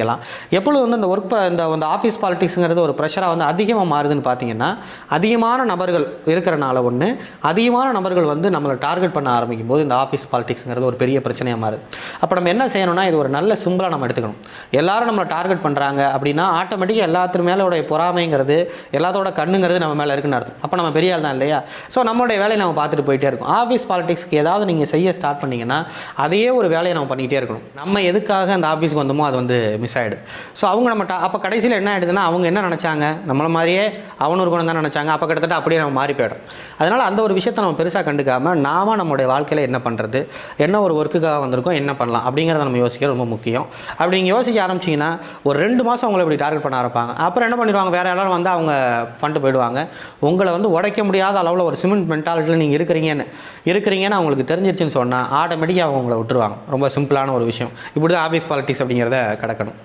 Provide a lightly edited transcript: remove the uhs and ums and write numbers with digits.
ஆரம்பிக்கலாம். எப்பொழுது வந்து இந்த இந்த ஆஃபீஸ் பாலிடிக்ஸுங்கிறது ஒரு ப்ரெஷராக வந்து அதிகமாக மாறுதுன்னு பார்த்தீங்கன்னா, அதிகமான நபர்கள் இருக்கிறனால ஒன்று, அதிகமான நபர்கள் வந்து நம்மளை டார்கெட் பண்ண ஆரம்பிக்கும் போது இந்த ஆஃபீஸ் பாலிடிக்ஸுங்கிறது ஒரு பெரிய பிரச்சனையாக மாறுது. அப்போ நம்ம என்ன செய்யணும்னா, இது ஒரு நல்ல சிம்பிளாக நம்ம எடுத்துக்கணும். எல்லாரும் நம்மளை டார்கெட் பண்ணுறாங்க அப்படின்னா ஆட்டோமேட்டிக்காக எல்லாத்து மேலோடைய பொறாமைங்கிறது, எல்லாத்தோட கண்ணுங்கிறது நம்ம மேலே இருக்குன்னு அர்த்தம். அப்போ நம்ம பெரிய ஆள் தான் இல்லையா? ஸோ நம்மளுடைய வேலையை நம்ம பார்த்துட்டு போயிட்டே இருக்கும். ஆஃபீஸ் பாலிடிக்ஸ்க்கு ஏதாவது நீங்கள் செய்ய ஸ்டார்ட் பண்ணிங்கன்னா அதையே ஒரு வேலையை நம்ம பண்ணிக்கிட்டே இருக்கணும். நம்ம எதுக்காக அந்த ஆஃபீஸ்க்கு வந்தோமோ அது வந்து மிஸ் ஆகிடுது. ஸோ அவங்க நம்ம அப்போ கடைசியில் என்ன ஆகிடுதுன்னா, அவங்க என்ன நினச்சாங்க, நம்மளை மாதிரியே அவனு இருக்கணும் தான் நினச்சாங்க. அப்போ கிட்டத்தட்ட அப்படியே நம்ம மாறி போயிடும். அதனால் அந்த ஒரு விஷயத்தை நம்ம பெருசாக கண்டுக்காமல் நாம நம்மளுடைய வாழ்க்கையில் என்ன பண்ணுறது, என்ன ஒரு ஒர்க்குக்காக வந்திருக்கோம், என்ன பண்ணலாம் அப்படிங்கிறத நம்ம யோசிக்க ரொம்ப முக்கியம். அப்படி நீங்கள் யோசிக்க ஆரம்பிச்சிங்கன்னா ஒரு 2 மாதம் அவங்களை இப்படி டார்கெட் பண்ண ஆரம்பிப்பாங்க. அப்புறம் என்ன பண்ணிடுவாங்க, வேறு எல்லாரும் வந்து அவங்க பண்ணிட்டு போயிடுவாங்க. உங்களை வந்து உடைக்க முடியாத அளவில் ஒரு சிமெண்ட் மென்டாலிட்டியில் நீங்கள் இருக்கிறீங்கன்னு அவங்களுக்கு தெரிஞ்சிருச்சுன்னு சொன்னால் ஆட்டோமேட்டிக்காக அவங்க உங்களை விட்டுருவாங்க. ரொம்ப சிம்பிளான ஒரு விஷயம். இப்படி தான் ஆஃபீஸ் பாலிடிக்ஸ் அப்படிங்கிறத கடக்கணும்.